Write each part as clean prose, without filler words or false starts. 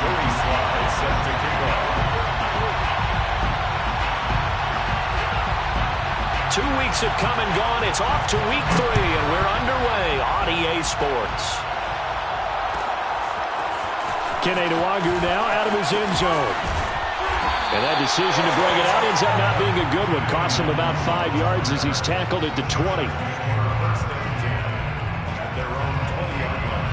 Joey Sly set to kick off. 2 weeks have come and gone. It's off to week 3, and we're underway on EA Sports. Kene Nwangu now out of his end zone. And that decision to bring it out ends up not being a good one. Costs him about 5 yards as he's tackled at the 20. First and 10 at their own 20-yard line.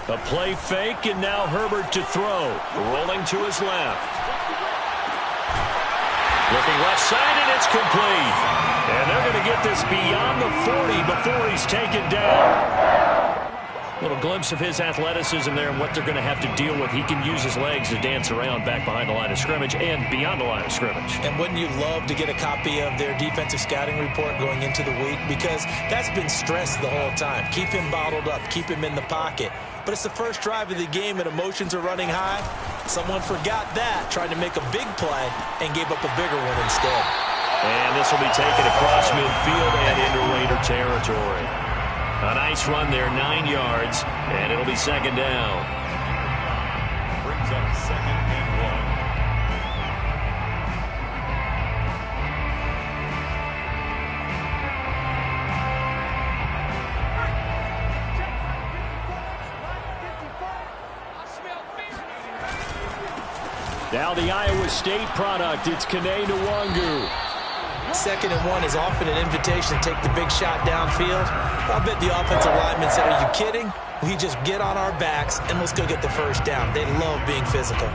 A play fake, and now Herbert to throw. Rolling to his left. Looking left side, and it's complete. And they're going to get this beyond the 40 before he's taken down. Little glimpse of his athleticism there and what they're going to have to deal with. He can use his legs to dance around back behind the line of scrimmage and beyond the line of scrimmage. And wouldn't you love to get a copy of their defensive scouting report going into the week? Because that's been stressed the whole time. Keep him bottled up. Keep him in the pocket. But it's the first drive of the game and emotions are running high. Someone forgot that, tried to make a big play, and gave up a bigger one instead. And this will be taken across midfield and into Raider territory. A nice run there, 9 yards, and it'll be second down. Brings up second and 1. Now the Iowa State product. It's Kene Nwangu. Second and 1 is often an invitation to take the big shot downfield. I bet the offensive lineman said, are you kidding? We just get on our backs and let's go get the first down. They love being physical.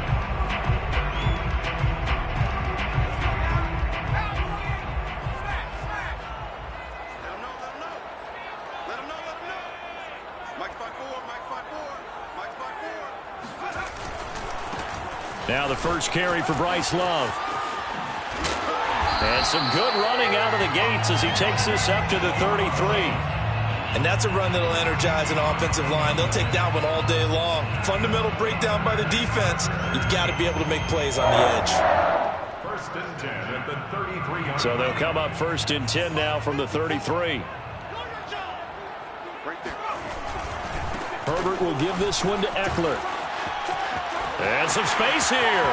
Now the first carry for Bryce Love. And some good running out of the gates as he takes this up to the 33. And that's a run that'll energize an offensive line. They'll take that one all day long. Fundamental breakdown by the defense. You've got to be able to make plays on the edge. First and 10 at the 33. So they'll come up first and 10 now from the 33. Herbert will give this one to Eckler. And some space here.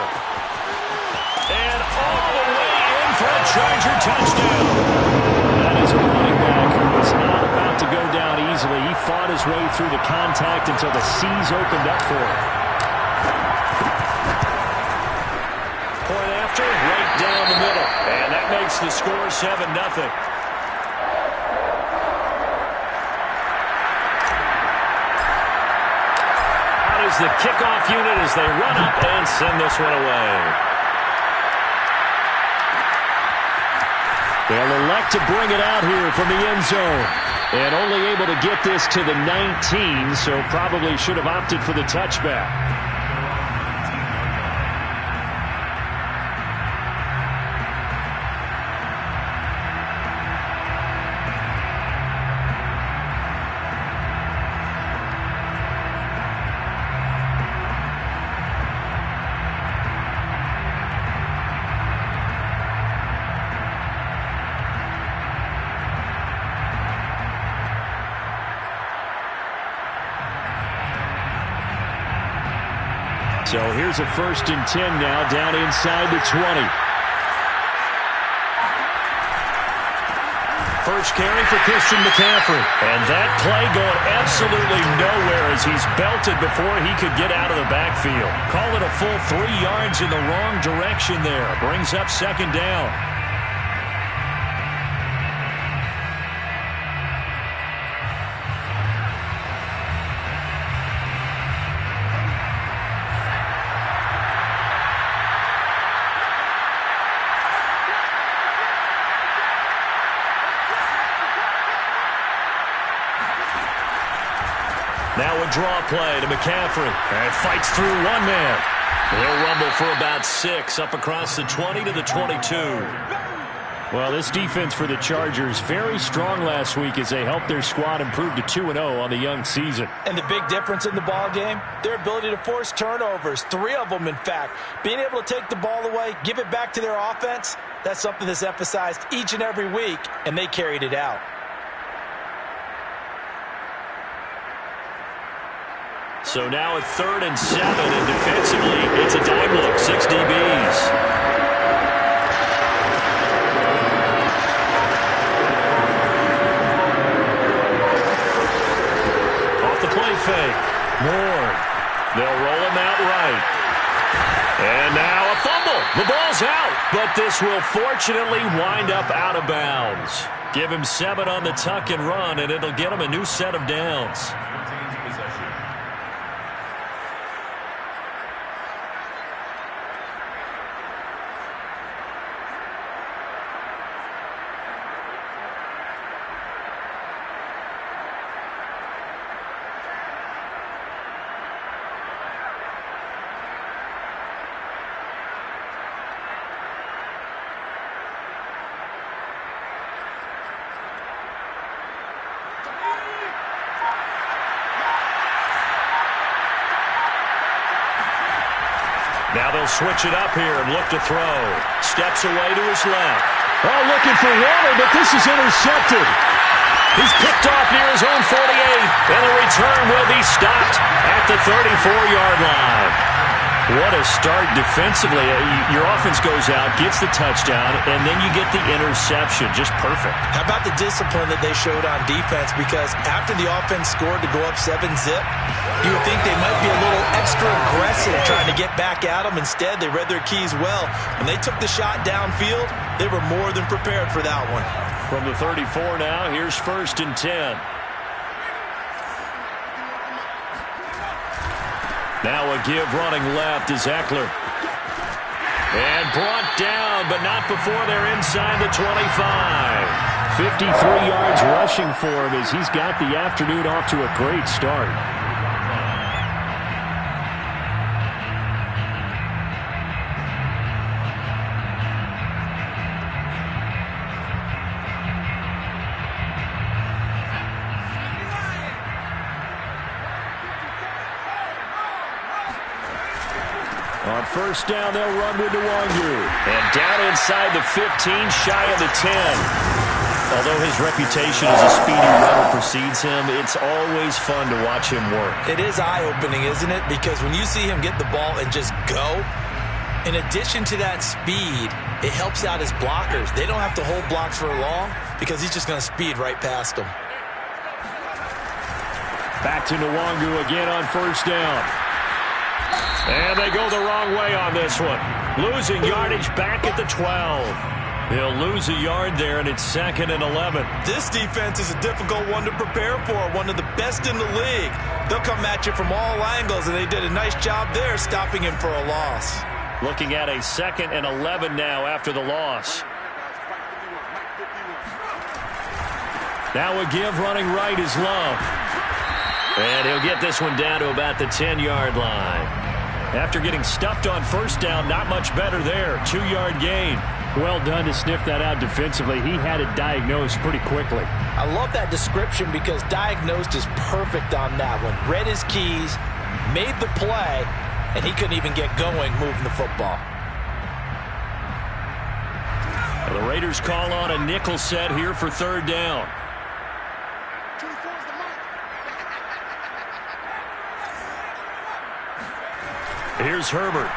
And all the way in for a Charger touchdown. That is a running back who was not about to go down easily. He fought his way through the contact until the seas opened up for him. Point after, right down the middle. And that makes the score 7-0. Is the kickoff unit as they run up and send this one away. They'll elect to bring it out here from the end zone. And only able to get this to the 19, so probably should have opted for the touchback. So here's a first and 10 now down inside the 20. First carry for Christian McCaffrey. And that play going absolutely nowhere as he's belted before he could get out of the backfield. Call it a full 3 yards in the wrong direction there. Brings up second down. Now a draw play to McCaffrey. And fights through one man. He'll rumble for about 6 up across the 20 to the 22. Well, this defense for the Chargers, very strong last week as they helped their squad improve to 2-0 on the young season. And the big difference in the ball game, their ability to force turnovers, 3 of them, in fact. Being able to take the ball away, give it back to their offense, that's something that's emphasized each and every week, and they carried it out. So now at 3rd and 7, and defensively, it's a dime look, 6 DBs. Off the play fake. Moore. They'll roll him out right. And now a fumble. The ball's out, but this will fortunately wind up out of bounds. Give him 7 on the tuck and run, and it'll get him a new set of downs. Now they'll switch it up here and look to throw. Steps away to his left. Oh, looking for Waller, but this is intercepted. He's picked off near his own 48, and the return will be stopped at the 34-yard line. What a start defensively. Your offense goes out, gets the touchdown, and then you get the interception. Just perfect. How about the discipline that they showed on defense? Because after the offense scored to go up 7-0, you would think they might be a little extra aggressive trying to get back at them. Instead, they read their keys well. When they took the shot downfield, they were more than prepared for that one. From the 34 now, here's 1st and 10. Now a give running left is Eckler. And brought down, but not before they're inside the 25. 53 yards rushing for him as he's got the afternoon off to a great start. On 1st down, they'll run with Nwangu. And down inside the 15, shy of the 10. Although his reputation as a speedy runner precedes him, it's always fun to watch him work. It is eye-opening, isn't it? Because when you see him get the ball and just go, in addition to that speed, it helps out his blockers. They don't have to hold blocks for long because he's just going to speed right past them. Back to Nwangu again on 1st down. And they go the wrong way on this one. Losing yardage back at the 12. They'll lose a yard there, and it's 2nd and 11. This defense is a difficult one to prepare for, one of the best in the league. They'll come at you from all angles, and they did a nice job there stopping him for a loss. Looking at a 2nd and 11 now after the loss. Now a give running right is Love. And he'll get this one down to about the 10-yard line. After getting stuffed on 1st down, not much better there. 2-yard gain. Well done to sniff that out defensively. He had it diagnosed pretty quickly. I love that description because diagnosed is perfect on that one. Read his keys, made the play, and he couldn't even get going moving the football. Well, the Raiders call on a nickel set here for 3rd down. Here's Herbert.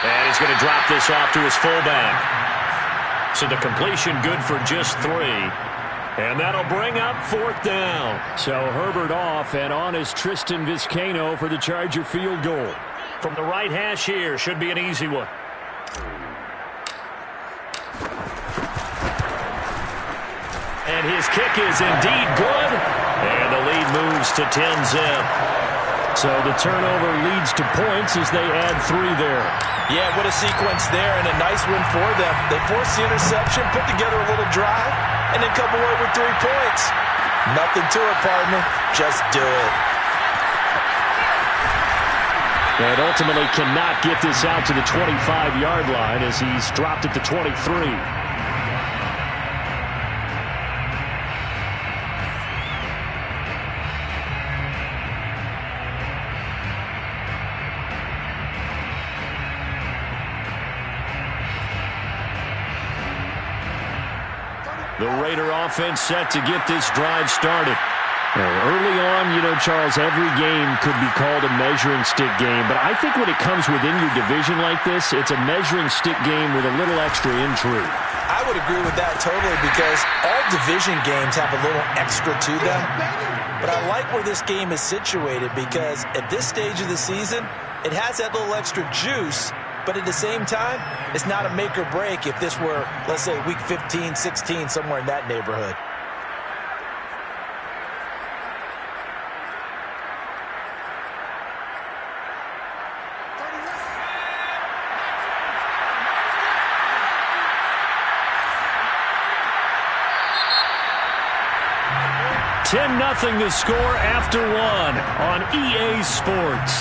And he's going to drop this off to his fullback. So the completion good for just 3. And that'll bring up 4th down. So Herbert off, and on is Tristan Vizcaino for the Charger field goal. From the right hash here, should be an easy one. And his kick is indeed good. And the lead moves to 10-zip. So the turnover leads to points as they add 3 there. Yeah, what a sequence there, and a nice win for them. They forced the interception, put together a little drive, and then come away with 3 points. Nothing to it, partner. Just do it. And ultimately cannot get this out to the 25-yard line as he's dropped at the 23. The Raider offense set to get this drive started. Early on, you know, Charles, every game could be called a measuring stick game. But I think when it comes within your division like this, it's a measuring stick game with a little extra intrigue. I would agree with that totally because all division games have a little extra to them. But I like where this game is situated because at this stage of the season, it has that little extra juice. But at the same time, it's not a make or break if this were, let's say, week 15, 16, somewhere in that neighborhood. Nothing to score after one on EA Sports.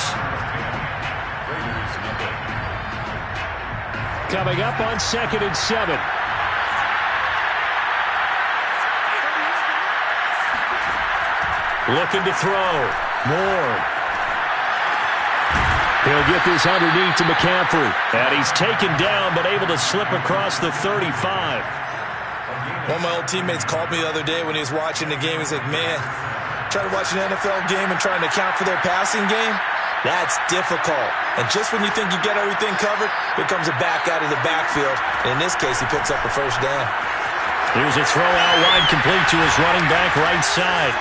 Coming up on 2nd and 7. Looking to throw. Moore. He'll get this underneath to McCaffrey. And he's taken down but able to slip across the 35. One of my old teammates called me the other day when he was watching the game. He's like, man, trying to watch an NFL game and trying to account for their passing game? That's difficult. And just when you think you get everything covered, here comes a back out of the backfield. And in this case, he picks up a first down. Here's a throw out wide complete to his running back right side.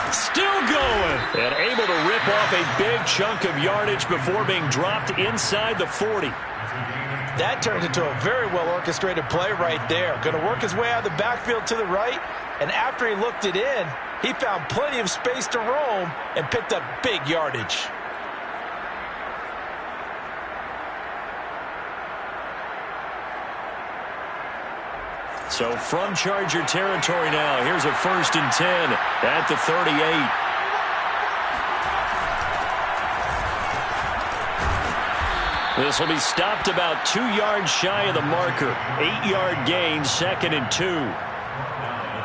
Still going. And able to rip off a big chunk of yardage before being dropped inside the 40. That turned into a very well-orchestrated play right there. Going to work his way out of the backfield to the right. And after he looked it in, he found plenty of space to roam and picked up big yardage. So from Charger territory now, here's a 1st and 10 at the 38. This will be stopped about 2 yards shy of the marker. 8-yard gain, 2nd and 2.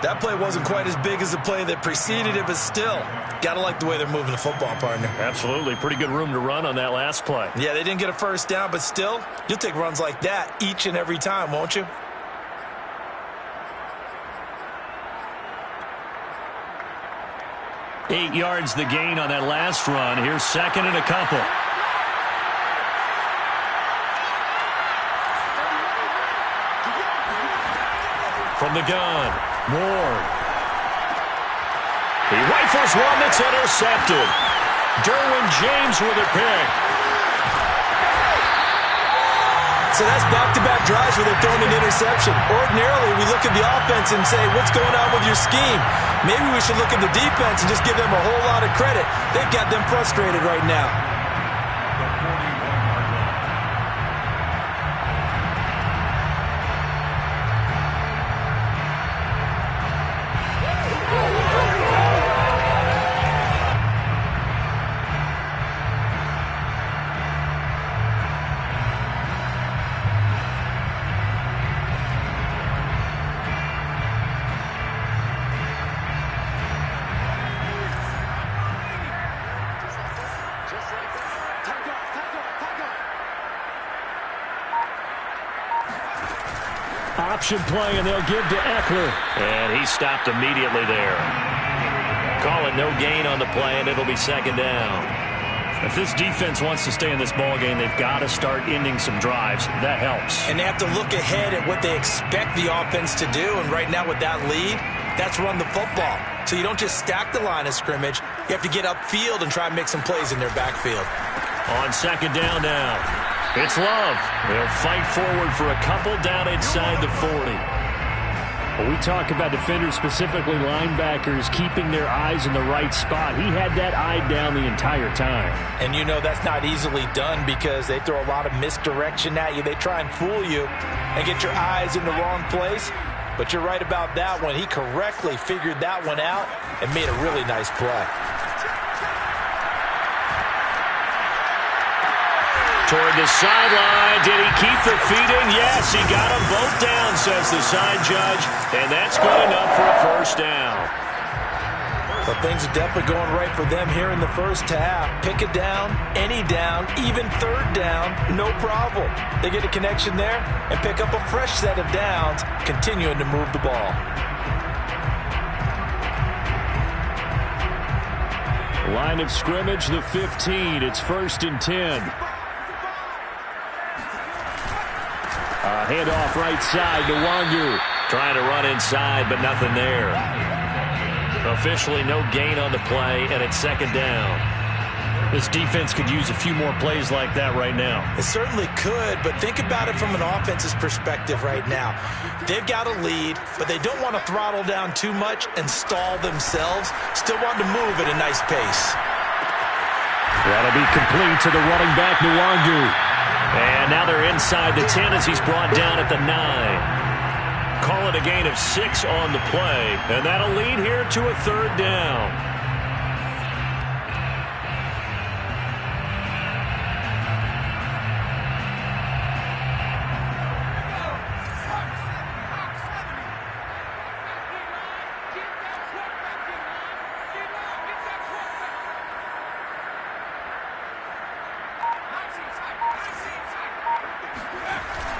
That play wasn't quite as big as the play that preceded it, but still, got to like the way they're moving the football, partner. Absolutely. Pretty good room to run on that last play. Yeah, they didn't get a first down, but still, you'll take runs like that each and every time, won't you? Eight yards the gain on that last run. Here's 2nd and a couple. From the gun, Moore. He rifles one that's intercepted. Derwin James with a pick. So that's back-to-back drives where they're throwing an interception. Ordinarily, we look at the offense and say, what's going on with your scheme? Maybe we should look at the defense and just give them a whole lot of credit. They've got them frustrated right now. Option play, and they'll give to Eckler. And he stopped immediately there. Call it no gain on the play, and it'll be 2nd down. If this defense wants to stay in this ballgame, they've got to start ending some drives. That helps. And they have to look ahead at what they expect the offense to do. And right now with that lead, that's run the football. So you don't just stack the line of scrimmage. You have to get upfield and try and make some plays in their backfield. On 2nd down now. It's Love. They'll fight forward for a couple down inside the 40. When we talk about defenders, specifically linebackers, keeping their eyes in the right spot, he had that eye down the entire time. And you know that's not easily done because they throw a lot of misdirection at you. They try and fool you and get your eyes in the wrong place. But you're right about that one. He correctly figured that one out and made a really nice play. Toward the sideline. Did he keep the feet in? Yes, he got them both down, says the side judge. And that's good enough for a first down. But things are definitely going right for them here in the first half. Pick it down, any down, even third down, no problem. They get a connection there and pick up a fresh set of downs, continuing to move the ball. Line of scrimmage, the 15. It's 1st and 10. Handoff right side to Wangu. Trying to run inside, but nothing there. Officially no gain on the play, and it's 2nd down. This defense could use a few more plays like that right now. It certainly could, but think about it from an offense's perspective right now. They've got a lead, but they don't want to throttle down too much and stall themselves. Still want to move at a nice pace. That'll be complete to the running back, Nwangu. And now they're inside the 10 as he's brought down at the 9. Call it a gain of 6 on the play, and that'll lead here to a 3rd down.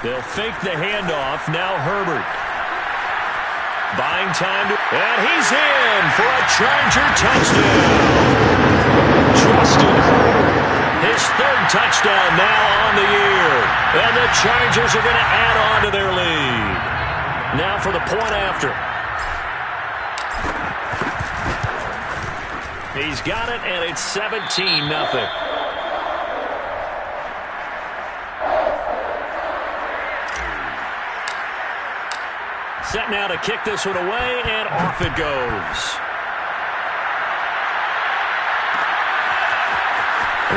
They'll fake the handoff. Now Herbert. Buying time. And he's in for a Charger touchdown. Justin Herbert. His 3rd touchdown now on the year. And the Chargers are going to add on to their lead. Now for the point after. He's got it, and it's 17-0. Set now to kick this one away, and off it goes.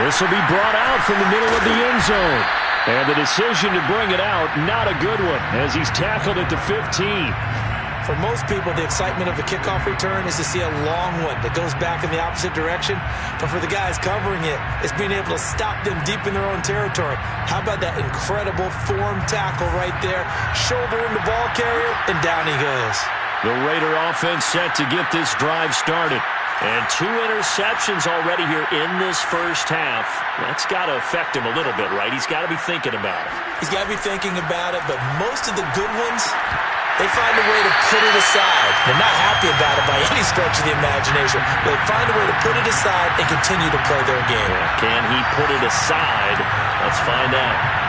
This will be brought out from the middle of the end zone. And the decision to bring it out, not a good one, as he's tackled at the 15. For most people, the excitement of a kickoff return is to see a long one that goes back in the opposite direction. But for the guys covering it, it's being able to stop them deep in their own territory. How about that incredible form tackle right there? Shoulder in the ball carrier, and down he goes. The Raider offense set to get this drive started. And 2 interceptions already here in this first half. That's got to affect him a little bit, right? He's got to be thinking about it. He's got to be thinking about it, but most of the good ones, they find a way to put it aside. They're not happy about it by any stretch of the imagination. But they find a way to put it aside and continue to play their game. Yeah, can he put it aside? Let's find out.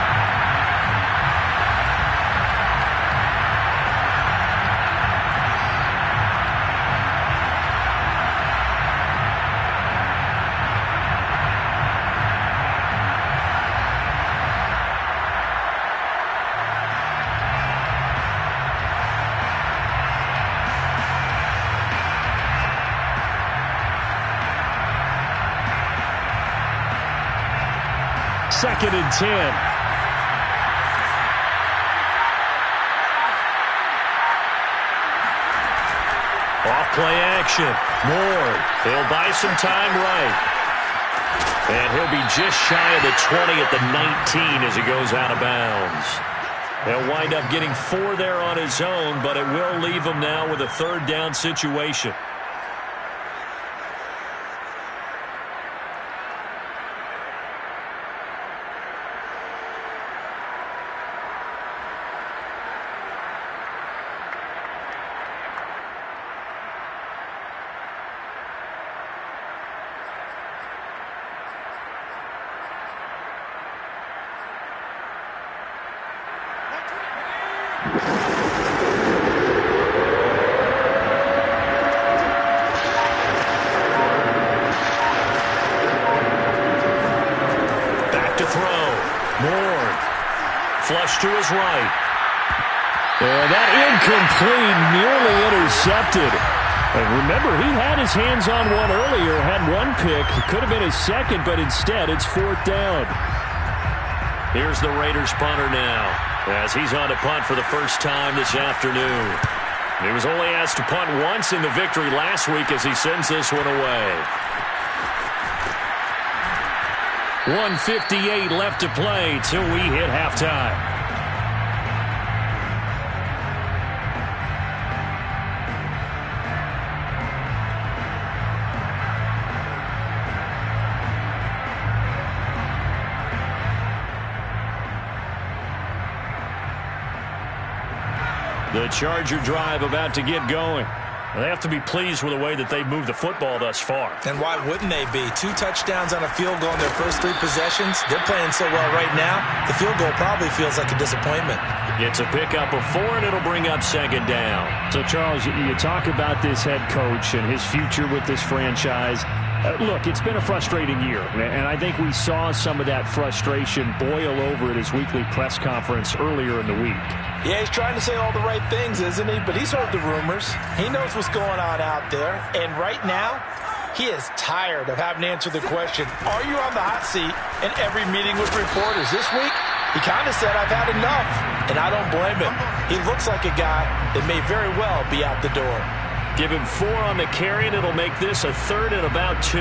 Second and 10. Off play action. Moore. He'll buy some time right. And he'll be just shy of the 20 at the 19 as he goes out of bounds. He'll wind up getting 4 there on his own, but it will leave him now with a 3rd down situation. Back to throw. Moore. Flush to his right. And that incomplete, nearly intercepted. And remember, he had his hands on one earlier, had one pick. It could have been his second, but instead it's 4th down. Here's the Raiders punter now, as he's on to punt for the first time this afternoon. He was only asked to punt once in the victory last week as he sends this one away. 1:58 left to play till we hit halftime. The Charger drive about to get going. Well, they have to be pleased with the way that they've moved the football thus far. And why wouldn't they be? 2 touchdowns on a field goal in their first 3 possessions. They're playing so well right now, the field goal probably feels like a disappointment. It's a pickup of 4, and it'll bring up second down. So, Charles, you talk about this head coach and his future with this franchise. Look, it's been a frustrating year, and I think we saw some of that frustration boil over at his weekly press conference earlier in the week. Yeah, he's trying to say all the right things, isn't he? But he's heard the rumors. He knows what's going on out there. And right now, he is tired of having to answer the question, are you on the hot seat in every meeting with reporters? This week, he kind of said, I've had enough. And I don't blame him. He looks like a guy that may very well be out the door. Give him 4 on the carry, and it'll make this a 3rd and about 2.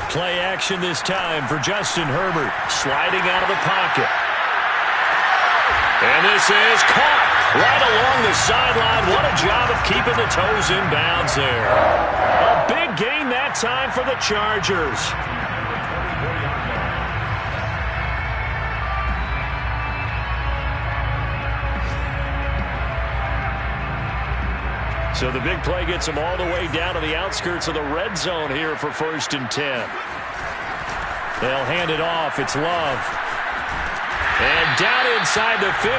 Play action this time for Justin Herbert, sliding out of the pocket. And this is caught right along the sideline. What a job of keeping the toes in bounds there. A big gain that time for the Chargers. So the big play gets them all the way down to the outskirts of the red zone here for 1st and 10. They'll hand it off. It's Love. And down inside the 15,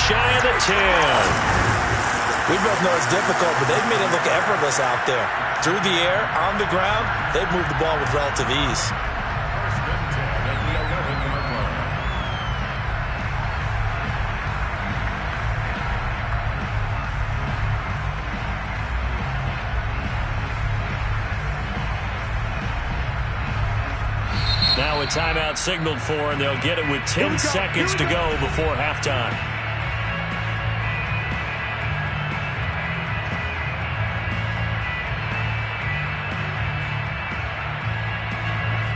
shy of the 10. We both know it's difficult, but they've made it look effortless out there. Through the air, on the ground, they've moved the ball with relative ease. Now a timeout signaled for, and they'll get it with 10 seconds to go before halftime.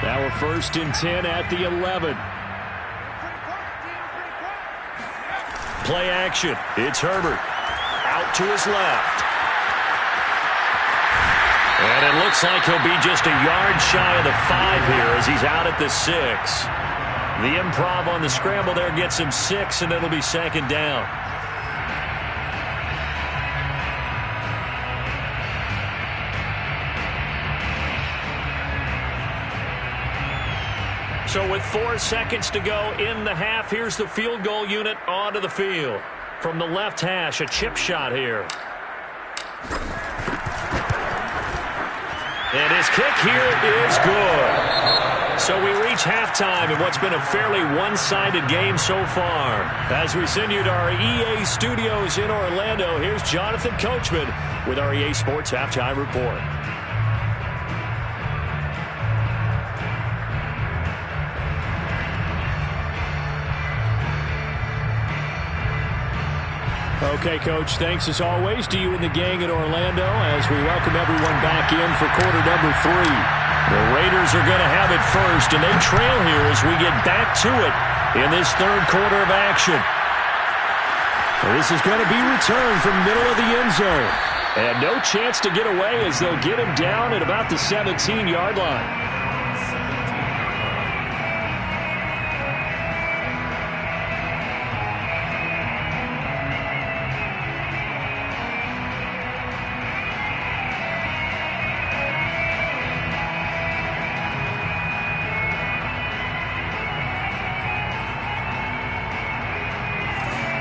Now we're 1st and 10 at the 11. Play action. It's Herbert. Out to his left. And it looks like he'll be just a yard shy of the 5 here as he's out at the 6. The improv on the scramble there gets him 6, and it'll be 2nd down. So with 4 seconds to go in the half, here's the field goal unit onto the field. From the left hash, a chip shot here. And his kick here is good. So we reach halftime in what's been a fairly one-sided game so far. As we send you to our EA studios in Orlando, here's Jonathan Coachman with our EA Sports Halftime Report. Okay, Coach, thanks as always to you and the gang in Orlando as we welcome everyone back in for quarter number 3. The Raiders are going to have it first, and they trail here as we get back to it in this 3rd quarter of action. This is going to be returned from middle of the end zone. And no chance to get away as they'll get him down at about the 17-yard line.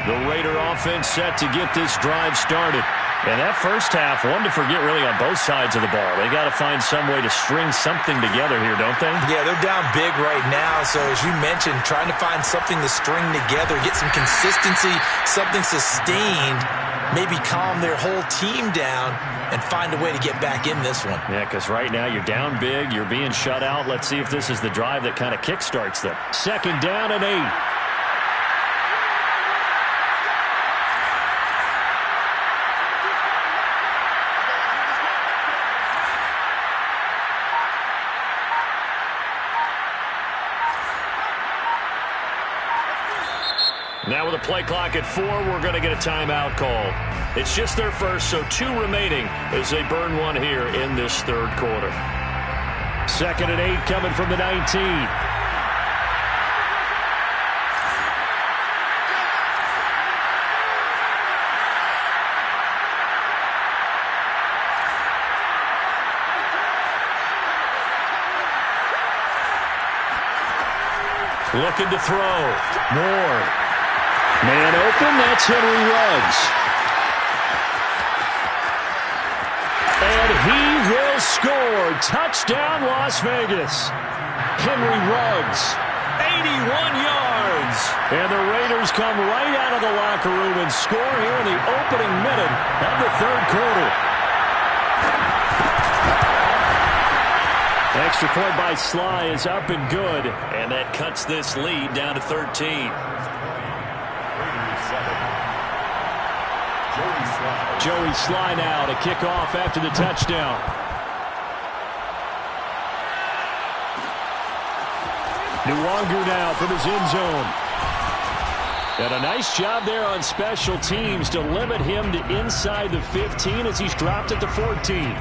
The Raider offense set to get this drive started. And that first half, one to forget really on both sides of the ball. They got to find some way to string something together here, don't they? Yeah, they're down big right now. So as you mentioned, trying to find something to string together, get some consistency, something sustained, maybe calm their whole team down and find a way to get back in this one. Yeah, because right now you're down big, you're being shut out. Let's see if this is the drive that kind of kickstarts them. 2nd down and 8. Now with a play clock at 4, we're going to get a timeout call. It's just their first, so 2 remaining as they burn one here in this 3rd quarter. 2nd and 8 coming from the 19. Looking to throw. Moore. Man open, that's Henry Ruggs. And he will score. Touchdown, Las Vegas. Henry Ruggs, 81 yards. And the Raiders come right out of the locker room and score here in the opening minute of the 3rd quarter. Extra point by Sly is up and good. And that cuts this lead down to 13. Joey Sly now to kick off after the touchdown. Nwangu now from his end zone. And a nice job there on special teams to limit him to inside the 15 as he's dropped at the 14.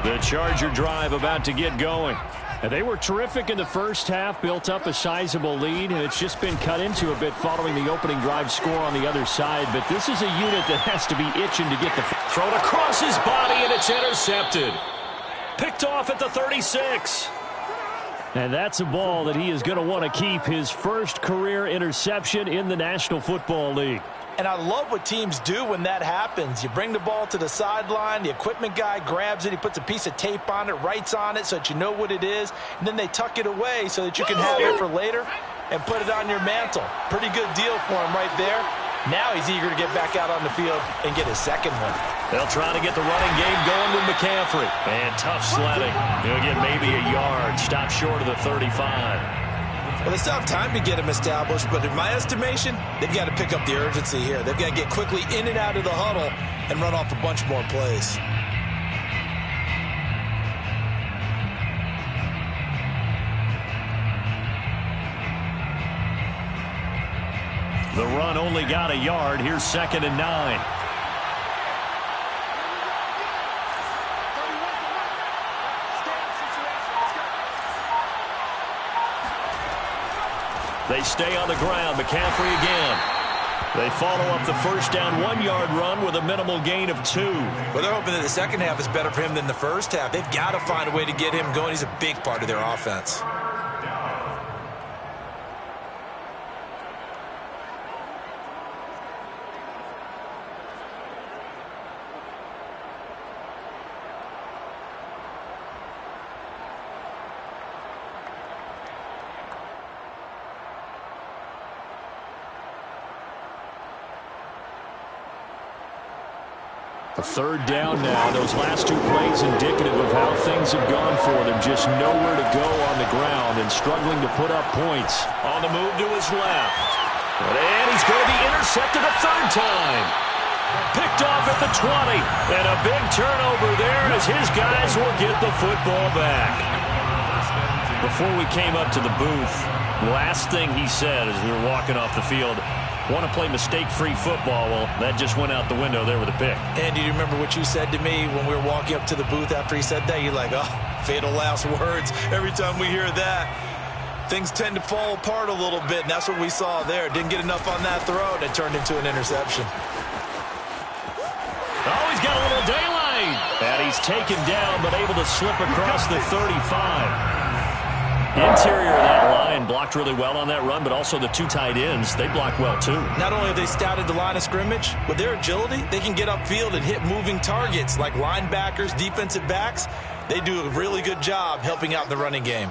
The Charger drive about to get going. And they were terrific in the first half, built up a sizable lead, and it's just been cut into a bit following the opening drive score on the other side. But this is a unit that has to be itching to get the throw across his body, and it's intercepted. Picked off at the 36. And that's a ball that he is going to want to keep, his first career interception in the National Football League. And I love what teams do when that happens. You bring the ball to the sideline, the equipment guy grabs it, he puts a piece of tape on it, writes on it so that you know what it is, and then they tuck it away so that you can have it for later and put it on your mantle. Pretty good deal for him right there. Now he's eager to get back out on the field and get his 2nd one. They'll try to get the running game going with McCaffrey. And tough sledding. He'll get maybe a yard. Stop short of the 35. Well, they still have time to get him established, but in my estimation, they've got to pick up the urgency here. They've got to get quickly in and out of the huddle and run off a bunch more plays. The run only got a yard. Here's 2nd and 9. They stay on the ground. McCaffrey again. They follow up the first down 1-yard run with a minimal gain of 2. Well, they're hoping that the second half is better for him than the first half. They've got to find a way to get him going. He's a big part of their offense. A 3rd down now. Those last 2 plays indicative of how things have gone for them. Just nowhere to go on the ground and struggling to put up points. On the move to his left. And he's going to be intercepted a 3rd time. Picked off at the 20. And a big turnover there as his guys will get the football back. Before we came up to the booth, last thing he said as we were walking off the field, want to play mistake-free football. Well, that just went out the window there with a pick. And do you remember what you said to me when we were walking up to the booth after he said that? You're like, oh, fatal last words. Every time we hear that, things tend to fall apart a little bit, and that's what we saw there. Didn't get enough on that throw, and it turned into an interception. Oh, he's got a little daylight. And he's taken down, but able to slip across the 35. Interior of that line blocked really well on that run, but also the two tight ends, they block well too. Not only have they scouted the line of scrimmage, with their agility, they can get upfield and hit moving targets like linebackers, defensive backs. They do a really good job helping out the running game.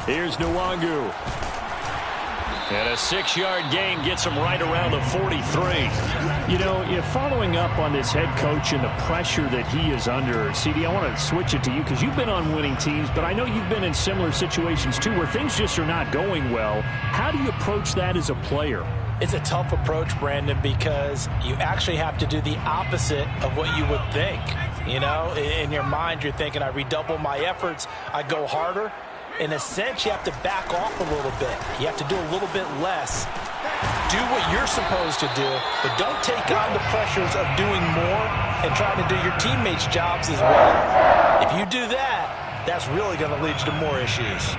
Here's Nwangu. And a 6-yard gain gets him right around the 43. You know, if following up on this head coach and the pressure that he is under, CD, I want to switch it to you because you've been on winning teams, but I know you've been in similar situations too where things just are not going well. How do you approach that as a player? It's a tough approach, Brandon, because you actually have to do the opposite of what you would think. You know, in your mind, you're thinking, I redouble my efforts, I go harder. In a sense, you have to back off a little bit. You have to do a little bit less. Do what you're supposed to do, but don't take on the pressures of doing more and trying to do your teammates' jobs as well. If you do that, that's really going to lead you to more issues.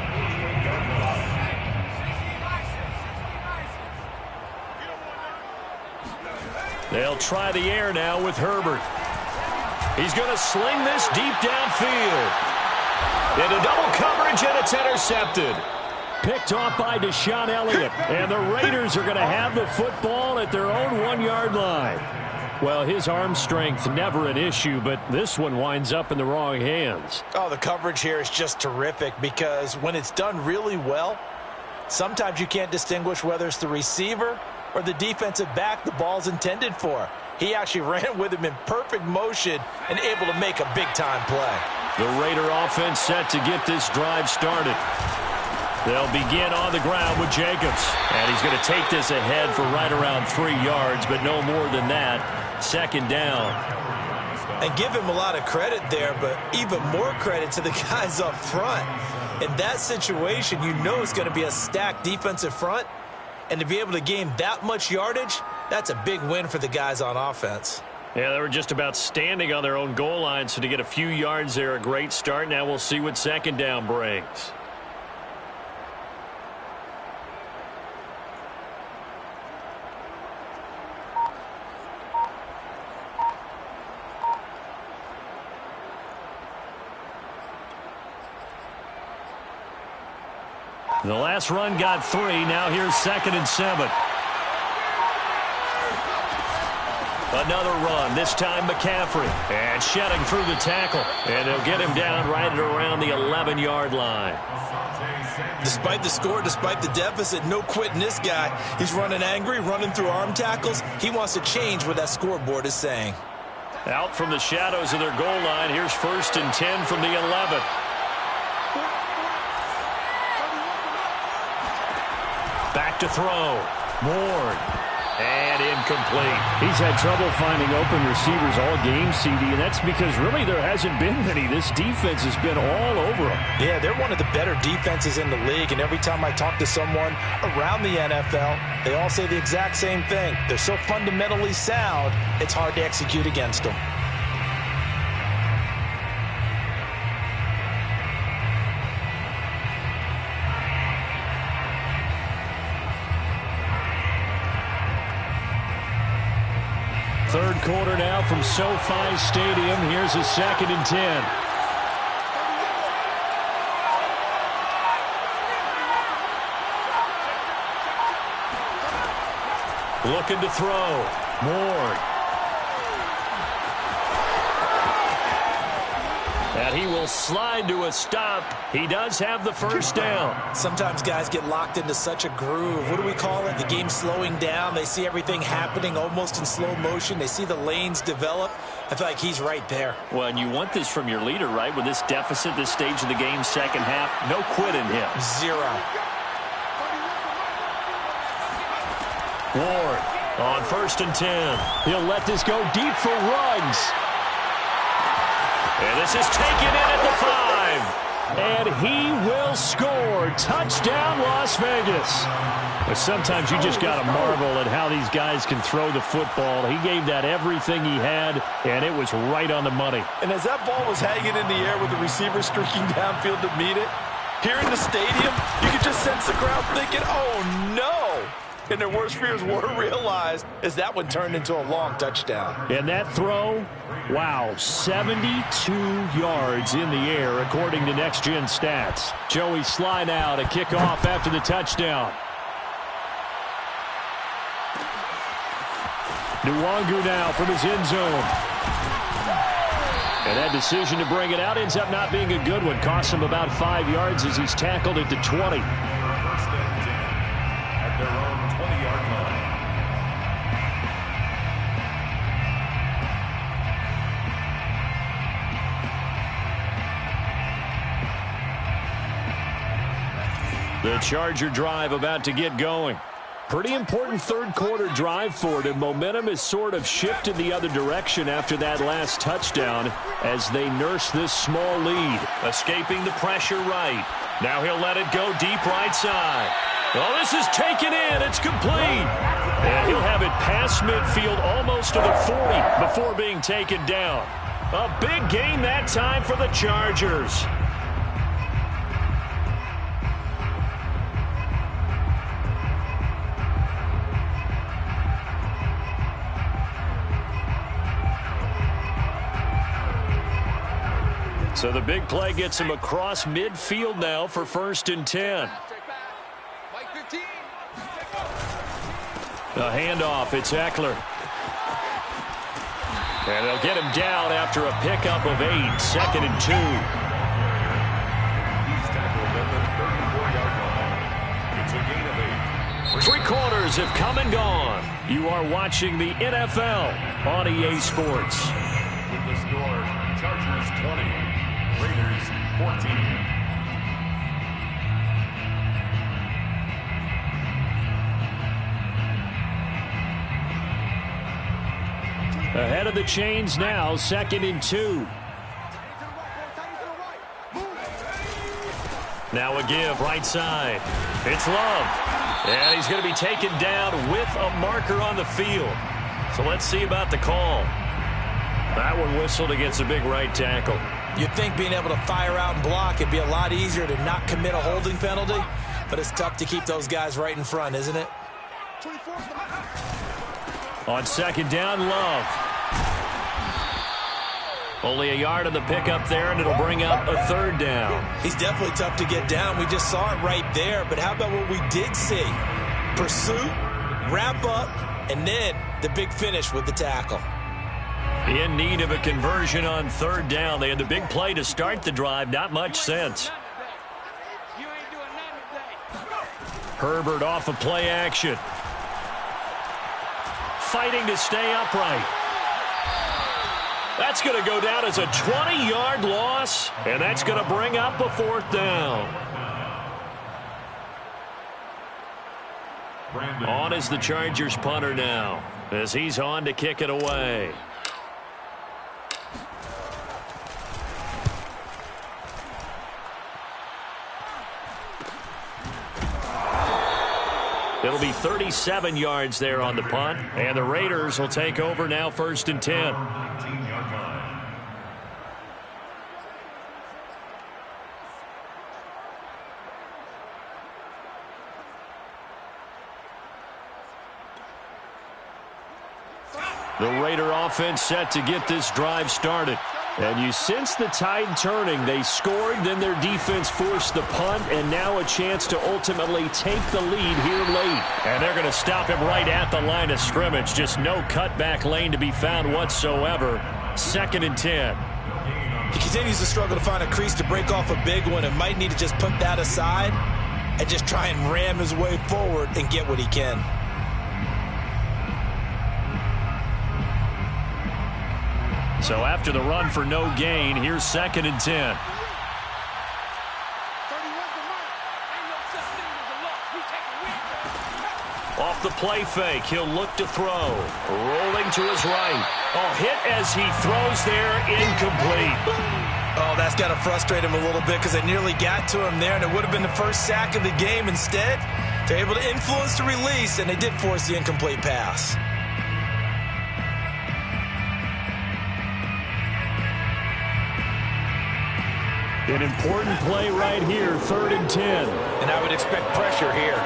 They'll try the air now with Herbert. He's going to sling this deep downfield. Into double coverage, and it's intercepted. Picked off by Deshaun Elliott, and the Raiders are going to have the football at their own 1-yard line. Well, his arm strength, never an issue, but this one winds up in the wrong hands. Oh, the coverage here is just terrific because when it's done really well, sometimes you can't distinguish whether it's the receiver or the defensive back the ball's intended for. He actually ran with him in perfect motion and able to make a big-time play. The Raider offense set to get this drive started. They'll begin on the ground with Jacobs. And he's going to take this ahead for right around 3 yards, but no more than that. 2nd down. And give him a lot of credit there, but even more credit to the guys up front. In that situation, you know it's going to be a stacked defensive front. And to be able to gain that much yardage, that's a big win for the guys on offense. Yeah, they were just about standing on their own goal line, so to get a few yards there, a great start. Now we'll see what 2nd down brings. The last run got 3. Now here's 2nd and 7. Another run, this time McCaffrey. And shedding through the tackle. And they'll get him down right at around the 11-yard line. Despite the score, despite the deficit, no quitting this guy. He's running angry, running through arm tackles. He wants to change what that scoreboard is saying. Out from the shadows of their goal line, here's 1st and 10 from the 11. Back to throw. Ward. And incomplete. He's had trouble finding open receivers all game, CD, and that's because really there hasn't been many. This defense has been all over them. Yeah, they're one of the better defenses in the league, and every time I talk to someone around the NFL, they all say the exact same thing. They're so fundamentally sound, it's hard to execute against them. Third quarter now from SoFi Stadium. Here's a 2nd and 10. Looking to throw. Ward. And he will slide to a stop. He does have the 1st down. Sometimes guys get locked into such a groove. What do we call it? The game slowing down. They see everything happening almost in slow motion. They see the lanes develop. I feel like he's right there. Well, and you want this from your leader, right? With this deficit, this stage of the game, 2nd half, no quit in him. 0. Ward on 1st and 10. He'll let this go deep for Ruggs. And this is taken in at the 5. And he will score. Touchdown, Las Vegas. But sometimes you just got to marvel at how these guys can throw the football. He gave that everything he had, and it was right on the money. And as that ball was hanging in the air with the receiver streaking downfield to meet it, here in the stadium, you could just sense the crowd thinking, oh, no. and their worst fears were realized as that one turned into a long touchdown. And that throw, wow, 72 yards in the air, according to Next Gen Stats. Joey Sly now to kick off after the touchdown. Nwangu now from his end zone. And that decision to bring it out ends up not being a good one. Costs him about 5 yards as he's tackled at the 20. First and 10 at their own 20-yard line. The Charger drive about to get going. Pretty important third quarter drive for them. Momentum has sort of shifted the other direction after that last touchdown as they nurse this small lead. Escaping the pressure right. Now he'll let it go deep right side. Oh, this is taken in. It's complete. And he'll have it past midfield almost to the 40 before being taken down. A big gain that time for the Chargers. So the big play gets him across midfield now for 1st and 10. A handoff, it's Eckler. And they'll get him down after a pickup of 8, 2nd and 2. He's tackled at the 34-yard line. It's a gain of 8. 3 quarters have come and gone. You are watching the NFL on EA Sports. With the score, Chargers 20, Raiders 14. Ahead of the chains now, 2nd and 2. Now a give, right side. It's Love. And he's going to be taken down with a marker on the field. So let's see about the call. That one whistled against a big right tackle. You'd think being able to fire out and block, it'd be a lot easier to not commit a holding penalty, but it's tough to keep those guys right in front, isn't it? On 2nd down, Love. Only a yard on the pickup there, and it'll bring up a 3rd down. He's definitely tough to get down. We just saw it right there, but how about what we did see? Pursuit, wrap up, and then the big finish with the tackle. In need of a conversion on 3rd down. They had the big play to start the drive. Not much sense. Herbert off of play action. Fighting to stay upright. That's going to go down as a 20-yard loss, and that's going to bring up a 4th down. On is the Chargers punter now, as he's on to kick it away. It'll be 37 yards there on the punt, and the Raiders will take over now 1st and 10. 19-yard line. The Raider offense set to get this drive started. And you sense the tide turning. They scored, then their defense forced the punt, and now a chance to ultimately take the lead here late. And they're going to stop him right at the line of scrimmage. Just no cutback lane to be found whatsoever. 2nd and 10. He continues to struggle to find a crease to break off a big one and might need to just put that aside and just try and ram his way forward and get what he can. So after the run for no gain, here's 2nd and 10. Off the play fake, he'll look to throw. Rolling to his right. Oh, hit as he throws there, incomplete. Oh, that's got to frustrate him a little bit because they nearly got to him there, and it would have been the first sack of the game. Instead, they're able to influence the release, and they did force the incomplete pass. An important play right here, 3rd and 10. And I would expect pressure here.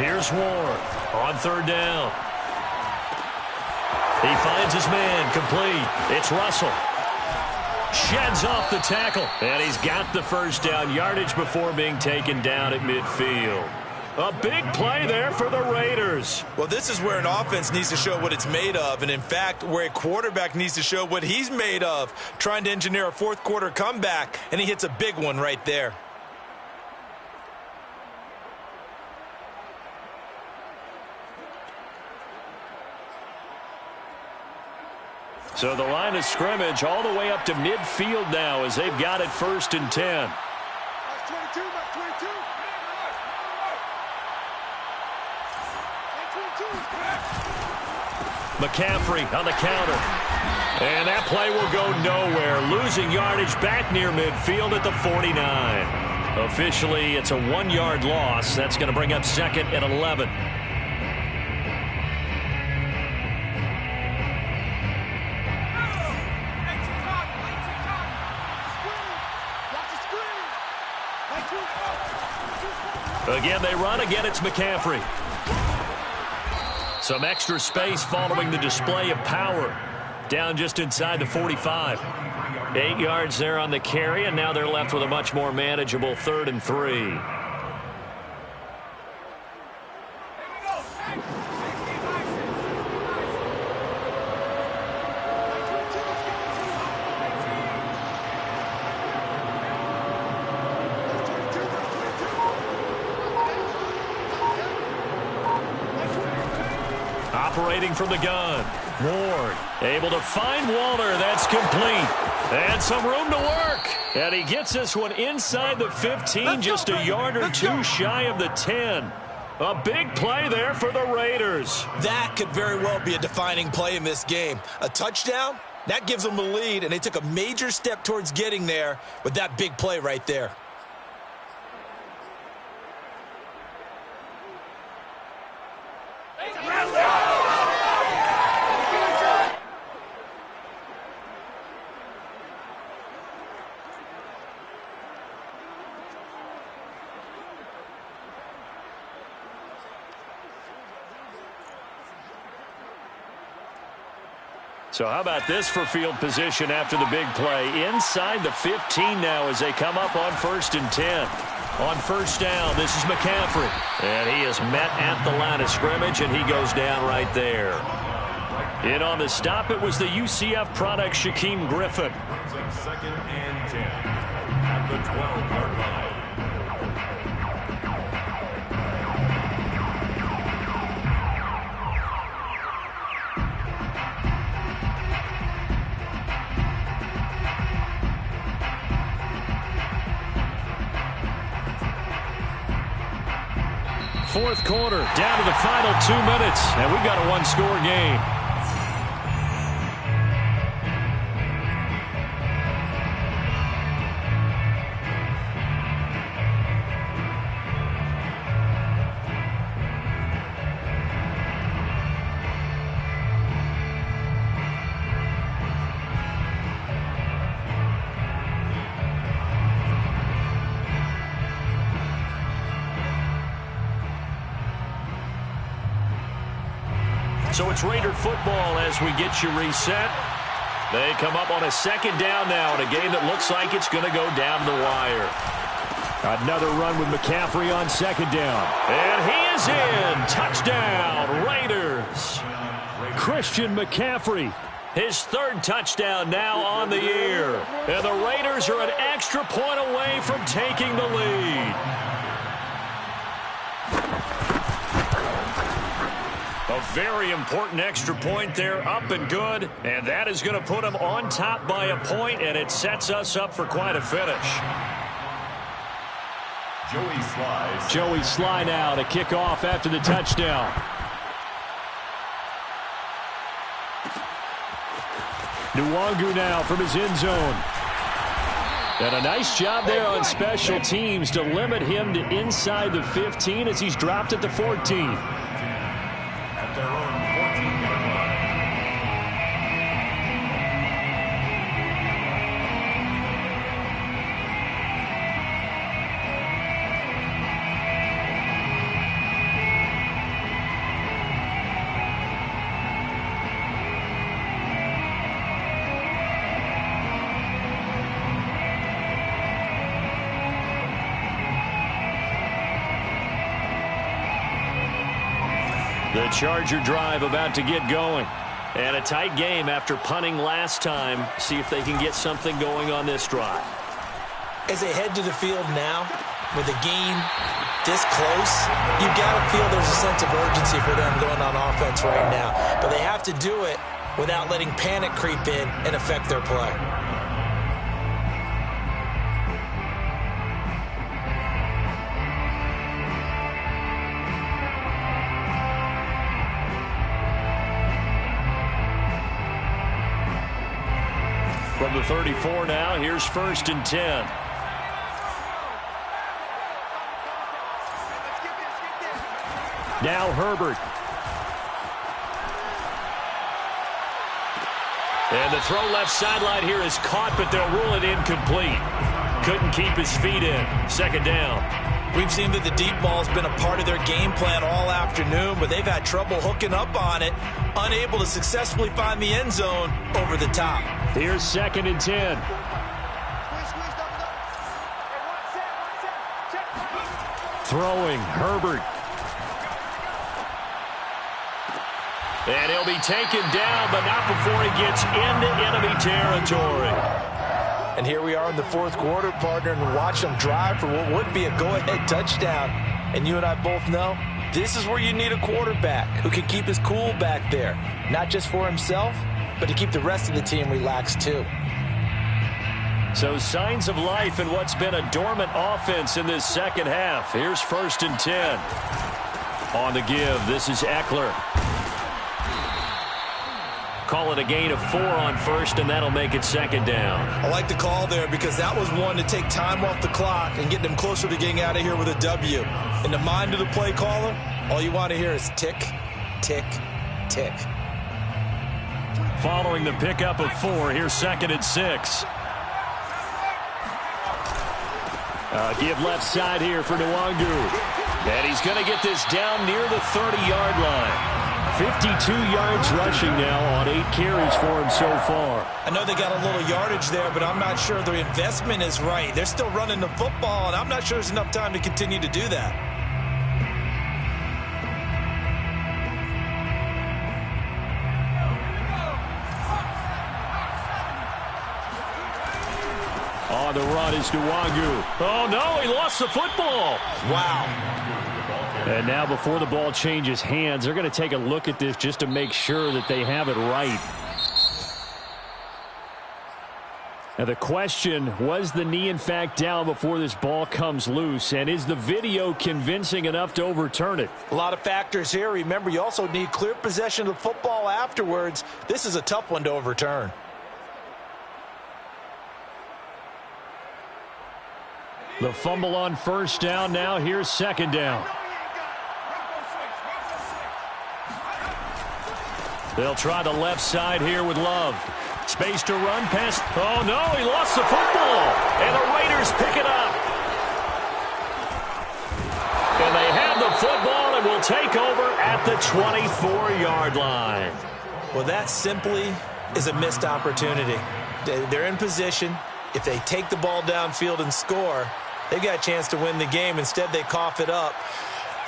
Here's Ward on third down. He finds his man, complete. It's Russell. Sheds off the tackle, and he's got the first down, yardage before being taken down at midfield. A big play there for the Raiders. Well, this is where an offense needs to show what it's made of, and in fact, where a quarterback needs to show what he's made of, trying to engineer a fourth quarter comeback, and he hits a big one right there. So the line of scrimmage all the way up to midfield now as they've got it 1st and 10. McCaffrey on the counter. And that play will go nowhere. Losing yardage back near midfield at the 49. Officially, it's a 1-yard loss. That's going to bring up 2nd and 11. Again, they run. Again, it's McCaffrey. Some extra space following the display of power. Down just inside the 45. 8 yards there on the carry, and now they're left with a much more manageable 3rd and 3. Operating from the gun. Ward able to find Walter. That's complete. And some room to work. And he gets this one inside the 15, just a yard or two shy of the 10. A big play there for the Raiders. That could very well be a defining play in this game. A touchdown, that gives them the lead, and they took a major step towards getting there with that big play right there. So how about this for field position after the big play? Inside the 15 now as they come up on 1st and 10. On 1st down, this is McCaffrey. And he is met at the line of scrimmage, and he goes down right there. In on the stop, it was the UCF product, Shaquem Griffin. 2nd and 10 at the 12-yard line. Fourth quarter, down to the final 2 minutes, and we've got a one-score game. So it's Raider football as we get you reset. They come up on a 2nd down now in a game that looks like it's going to go down the wire. Another run with McCaffrey on 2nd down. And he is in. Touchdown, Raiders. Christian McCaffrey. His 3rd touchdown now on the year. And the Raiders are an extra point away from taking the lead. A very important extra point there, up and good, and that is going to put them on top by a point, and it sets us up for quite a finish. Joey Sly now to kick off after the touchdown. Nwangu now from his end zone. And a nice job there on special teams to limit him to inside the 15 as he's dropped at the 14. Their own 14-yard line. The Charger drive about to get going. And a tight game after punting last time. See if they can get something going on this drive. As they head to the field now, with the game this close, you've got to feel there's a sense of urgency for them going on offense right now. But they have to do it without letting panic creep in and affect their play. From the 34 now, here's 1st and 10. Now Herbert. And the throw left sideline here is caught, but they'll rule it incomplete. Couldn't keep his feet in. 2nd down. We've seen that the deep ball's been a part of their game plan all afternoon, but they've had trouble hooking up on it, unable to successfully find the end zone over the top. Here's 2nd and 10. Throwing, Herbert. And he'll be taken down, but not before he gets into enemy territory. And here we are in the 4th quarter, partner, and watch them drive for what would be a go-ahead touchdown. And you and I both know this is where you need a quarterback who can keep his cool back there, not just for himself, but to keep the rest of the team relaxed too. So signs of life in what's been a dormant offense in this second half. Here's 1st and 10. On the give, this is Eckler. Call it a gain of 4 on 1st, and that'll make it 2nd down. I like the call there because that was one to take time off the clock and get them closer to getting out of here with a W. In the mind of the play caller, all you want to hear is tick, tick, tick. Following the pickup of 4, here's 2nd and 6. Give left side here for Nwangu. And he's going to get this down near the 30-yard line. 52 yards rushing now on 8 carries for him so far. I know they got a little yardage there, but I'm not sure the investment is right. They're still running the football, and I'm not sure there's enough time to continue to do that. On the run is Nwangu. Oh, no, he lost the football. Wow. And now before the ball changes hands, they're going to take a look at this just to make sure that they have it right. Now the question, was the knee in fact down before this ball comes loose? And is the video convincing enough to overturn it? A lot of factors here. Remember, you also need clear possession of the football afterwards. This is a tough one to overturn. The fumble on 1st down. Now here's 2nd down. They'll try the left side here with Love. Space to run past. Oh, no, he lost the football. And the Raiders pick it up. And they have the football and will take over at the 24-yard line. Well, that simply is a missed opportunity. They're in position. If they take the ball downfield and score, they've got a chance to win the game. Instead, they cough it up.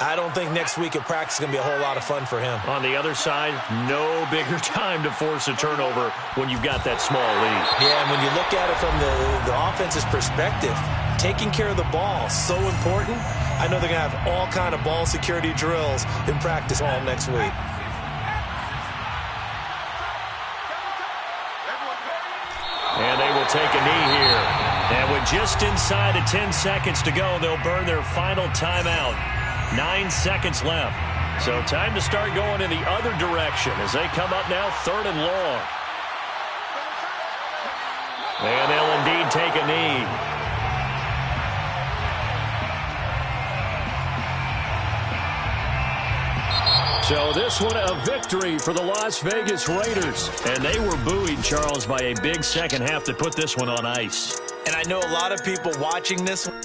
I don't think next week at practice is going to be a whole lot of fun for him. On the other side, no bigger time to force a turnover when you've got that small lead. Yeah, and when you look at it from the offense's perspective, taking care of the ball is so important. I know they're going to have all kind of ball security drills in practice all next week. And they will take a knee here. And with just inside of 10 seconds to go, they'll burn their final timeout. 9 seconds left. So time to start going in the other direction as they come up now 3rd and long. And they'll indeed take a knee. So this one a victory for the Las Vegas Raiders. And they were buoyed, Charles, by a big second half that put this one on ice. And I know a lot of people watching this one